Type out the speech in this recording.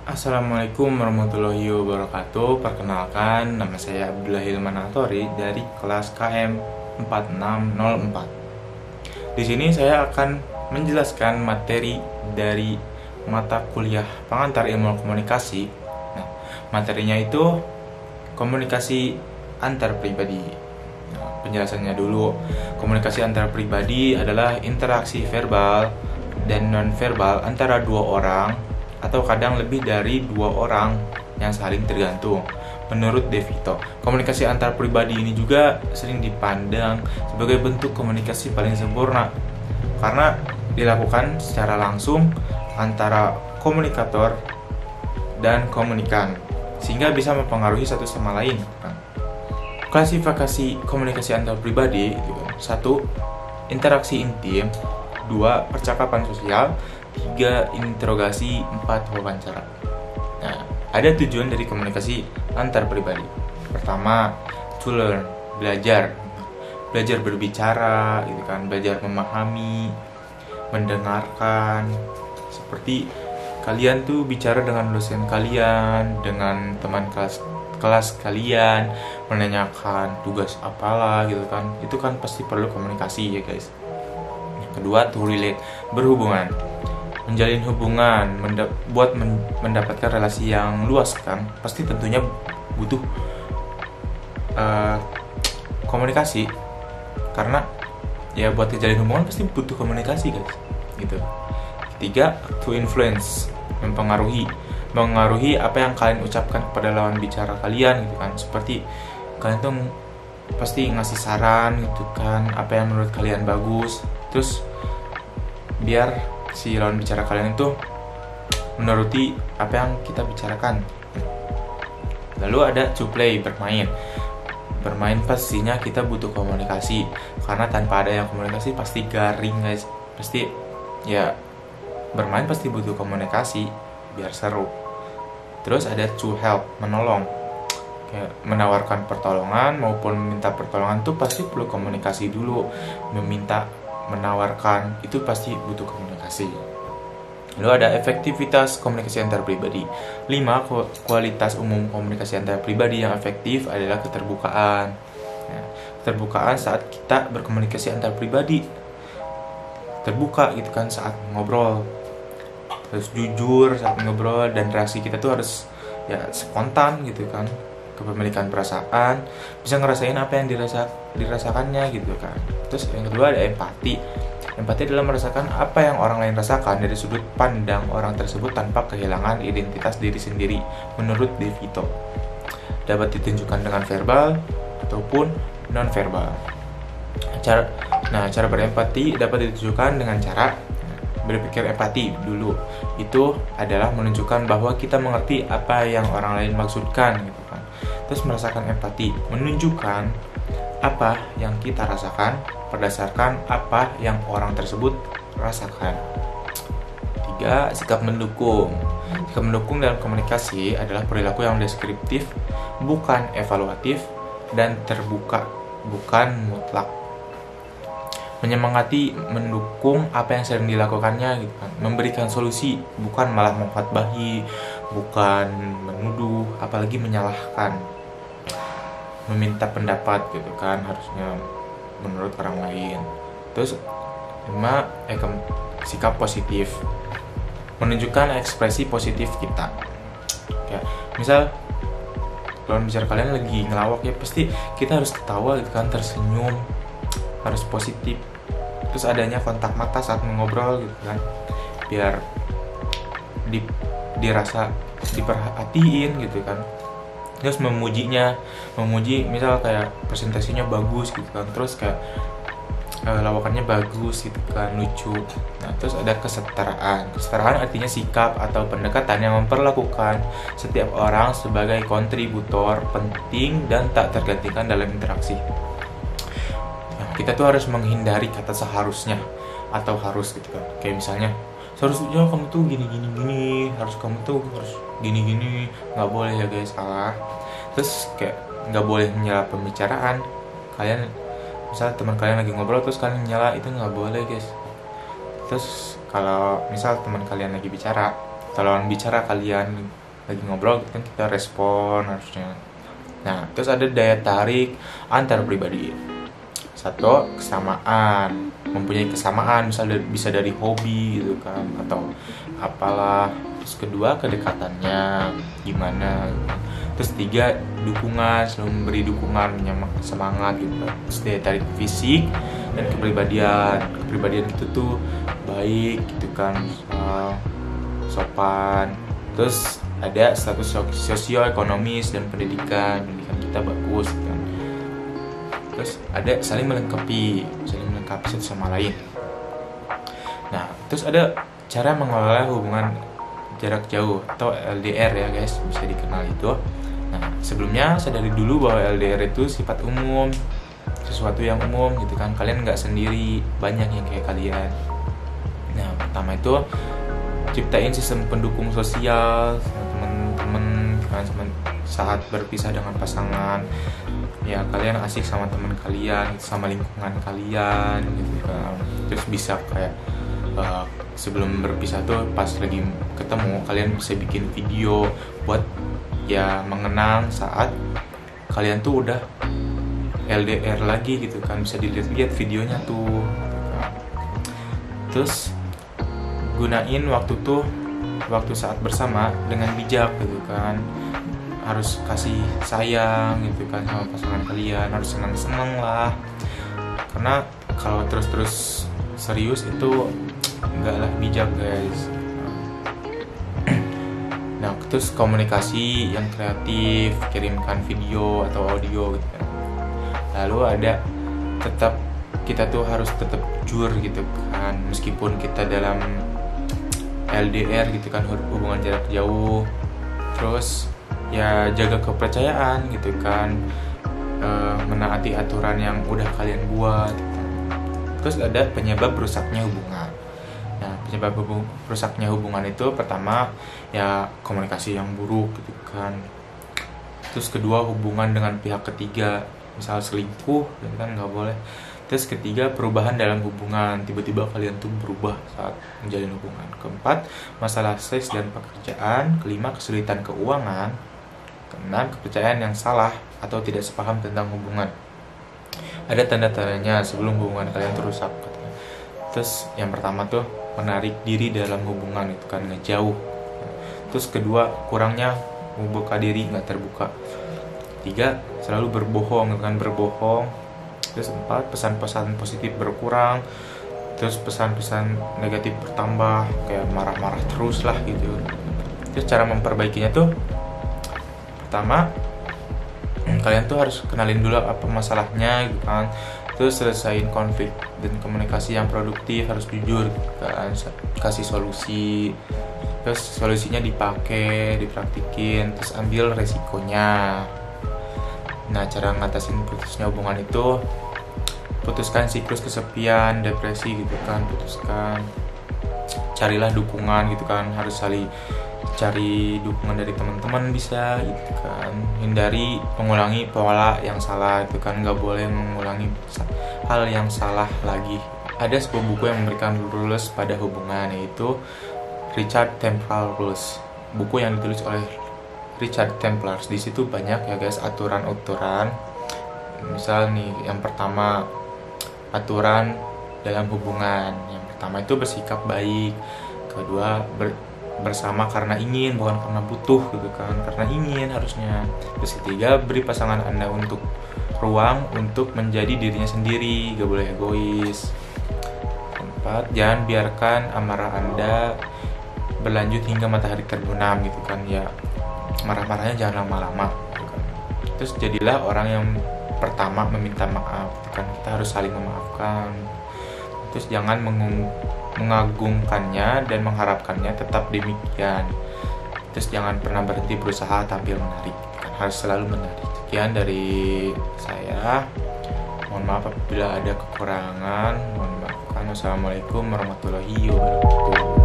Assalamualaikum warahmatullahi wabarakatuh. Perkenalkan, nama saya Abdullah Hilman Atori dari kelas KM 4604. Di sini saya akan menjelaskan materi dari mata kuliah pengantar ilmu komunikasi. Nah, materinya itu komunikasi antar pribadi. Nah, penjelasannya dulu, komunikasi antar pribadi adalah interaksi verbal dan non-verbal antara dua orang atau kadang lebih dari dua orang yang saling tergantung. Menurut De Vito, komunikasi antar pribadi ini juga sering dipandang sebagai bentuk komunikasi paling sempurna karena dilakukan secara langsung antara komunikator dan komunikan, sehingga bisa mempengaruhi satu sama lain. Klasifikasi komunikasi antar pribadi itu: 1. Interaksi intim, 2. Percakapan sosial, 3. Interogasi, 4. Wawancara. Nah, ada tujuan dari komunikasi antar pribadi. Pertama, to learn, belajar berbicara, gitu kan, belajar memahami, mendengarkan. Seperti kalian tuh bicara dengan dosen kalian, dengan teman kelas kalian, menanyakan tugas apalah, gitu kan. Itu kan pasti perlu komunikasi ya guys. Yang kedua, to relate, berhubungan, menjalin hubungan, mendapatkan relasi yang luas kan, pasti tentunya butuh komunikasi, karena ya buat menjalin hubungan pasti butuh komunikasi guys, gitu. Ketiga, to influence, mengaruhi apa yang kalian ucapkan kepada lawan bicara kalian, gitu kan. Seperti kalian tuh pasti ngasih saran, gitu kan, apa yang menurut kalian bagus, terus biar si lawan bicara kalian itu menuruti apa yang kita bicarakan. Lalu ada to play, bermain pastinya kita butuh komunikasi, karena tanpa ada yang komunikasi pasti garing guys, pasti ya bermain pasti butuh komunikasi biar seru. Terus ada to help, menolong, kayak menawarkan pertolongan maupun meminta pertolongan tuh pasti perlu komunikasi dulu. Menawarkan itu pasti butuh komunikasi. Lalu ada efektivitas komunikasi antar pribadi. 5. Kualitas umum komunikasi antar pribadi yang efektif adalah keterbukaan. Nah, keterbukaan saat kita berkomunikasi antar pribadi, terbuka gitu kan saat ngobrol, terus jujur saat ngobrol, dan reaksi kita tuh harus ya spontan gitu kan, kepemilikan perasaan, bisa ngerasain apa yang dirasakannya gitu kan. Terus yang kedua ada empati. Empati adalah merasakan apa yang orang lain rasakan dari sudut pandang orang tersebut tanpa kehilangan identitas diri sendiri. Menurut De Vito, dapat ditunjukkan dengan verbal ataupun non verbal. Cara berempati dapat ditunjukkan dengan cara berpikir empati dulu. Itu adalah menunjukkan bahwa kita mengerti apa yang orang lain maksudkan, gitu kan. Terus merasakan empati menunjukkan apa yang kita rasakan berdasarkan apa yang orang tersebut rasakan. 3. Sikap mendukung. Sikap mendukung dalam komunikasi adalah perilaku yang deskriptif, bukan evaluatif, dan terbuka, bukan mutlak. Menyemangati, mendukung apa yang sering dilakukannya, gitu kan. Memberikan solusi, bukan malah mengkhotbahi, bukan menuduh, apalagi menyalahkan. Meminta pendapat, gitu kan, harusnya menurut orang lain. Terus 5. Sikap positif, menunjukkan ekspresi positif kita. Kayak misal lawan bicara kalian lagi ngelawak, ya pasti kita harus ketawa gitu kan, tersenyum, harus positif. Terus adanya kontak mata saat mengobrol gitu kan, biar dirasa diperhatiin gitu kan. Terus memuji misal kayak presentasinya bagus gitu kan, terus kayak lawakannya bagus gitu kan, lucu. Nah, terus ada kesetaraan artinya sikap atau pendekatan yang memperlakukan setiap orang sebagai kontributor penting dan tak tergantikan dalam interaksi. Nah, kita tuh harus menghindari kata seharusnya atau harus, gitu kan. Kayak misalnya seharusnya kamu tuh gini, harus kamu tuh harus gini, nggak boleh ya guys, salah. Terus kayak nggak boleh menyela pembicaraan kalian, misal teman kalian lagi ngobrol terus kalian nyala, itu nggak boleh guys. Terus kalau misal teman kalian lagi bicara lawan bicara kalian lagi ngobrol gitu kan, kita respon harusnya. Nah, terus ada daya tarik antar pribadi. Satu, kesamaan, mempunyai kesamaan, misalnya bisa dari hobi gitu kan, atau apalah. Terus kedua, kedekatannya gimana. Terus tiga, dukungan, selalu memberi dukungan, semangat gitu kan. Terus daya tarik fisik dan kepribadian itu tuh baik gitu kan, sopan. Terus ada status sosioekonomis dan pendidikan kita bagus gitu kan. Terus ada saling melengkapi satu sama lain. Nah, terus ada cara mengelola hubungan jarak jauh atau LDR ya guys, bisa dikenal itu. Nah, sebelumnya sadari dulu bahwa LDR itu sifat umum, sesuatu yang umum gitu kan. Kalian nggak sendiri, banyak yang kayak kalian. Nah, pertama itu ciptain sistem pendukung sosial teman-teman kan, saat berpisah dengan pasangan ya, kalian asik sama teman kalian, sama lingkungan kalian gitu kan. Terus bisa kayak sebelum berpisah tuh pas lagi ketemu kalian bisa bikin video buat ya mengenang saat kalian tuh udah LDR lagi gitu kan, bisa dilihat videonya tuh gitu kan. Terus gunain waktu saat bersama dengan bijak gitu kan, harus kasih sayang gitu kan sama pasangan kalian, harus senang-senang lah, karena kalau terus serius itu enggak lah bijak guys. Nah, terus komunikasi yang kreatif, kirimkan video atau audio gitu kan. Lalu ada tetap kita tuh harus tetap jujur gitu kan, meskipun kita dalam LDR gitu kan, hubungan jarak jauh. Terus ya jaga kepercayaan gitu kan, menaati aturan yang udah kalian buat gitu. Terus ada penyebab rusaknya hubungan. Nah, penyebab rusaknya hubungan itu pertama ya komunikasi yang buruk gitu kan. Terus kedua, hubungan dengan pihak ketiga, misal selingkuh gitu kan, nggak boleh. Terus ketiga, perubahan dalam hubungan, tiba-tiba kalian tuh berubah saat menjalin hubungan. Keempat, masalah seks dan pekerjaan. Kelima, kesulitan keuangan. Keenam, kepercayaan yang salah atau tidak sepaham tentang hubungan. Ada tanda-tandanya sebelum hubungan kalian tuh rusak. Terus yang pertama tuh menarik diri dalam hubungan itu kan, ngejauh. Terus kedua, kurangnya membuka diri, nggak terbuka. Tiga, selalu berbohong kan, berbohong. Terus empat, pesan-pesan positif berkurang. Terus pesan-pesan negatif bertambah, kayak marah-marah terus lah gitu. Terus cara memperbaikinya tuh, pertama kalian tuh harus kenalin dulu apa masalahnya gitu kan. Terus selesain konflik dan komunikasi yang produktif, harus jujur kan, kasih solusi. Terus solusinya dipakai, dipraktikin, terus ambil resikonya. Nah, cara ngatasin putusnya hubungan itu, putuskan siklus kesepian, depresi gitu kan, putuskan. Carilah dukungan gitu kan, harus saling cari dukungan dari teman-teman bisa gitu kan. Hindari mengulangi pola yang salah itu kan, nggak boleh mengulangi hal yang salah lagi. Ada sebuah buku yang memberikan rules pada hubungan, yaitu Richard Templar Rules, buku yang ditulis oleh Richard Templar. Di situ banyak ya guys aturan-aturan. Misal nih, yang pertama aturan dalam hubungan. Yang pertama itu bersikap baik. Kedua, bersama karena ingin, bukan karena butuh gitu kan, karena ingin harusnya. Terus ketiga, beri pasangan Anda untuk ruang untuk menjadi dirinya sendiri, gak boleh egois. Keempat, jangan biarkan amarah Anda berlanjut hingga matahari terbenam gitu kan, ya marah-marahnya jangan lama-lama gitu kan. Terus jadilah orang yang pertama meminta maaf gitu kan, kita harus saling memaafkan. Terus jangan mengagungkannya dan mengharapkannya tetap demikian. Terus jangan pernah berhenti berusaha tampil menarik gitu kan, harus selalu menarik. Sekian dari saya, mohon maaf apabila ada kekurangan, mohon maafkan. Wassalamualaikum warahmatullahi wabarakatuh.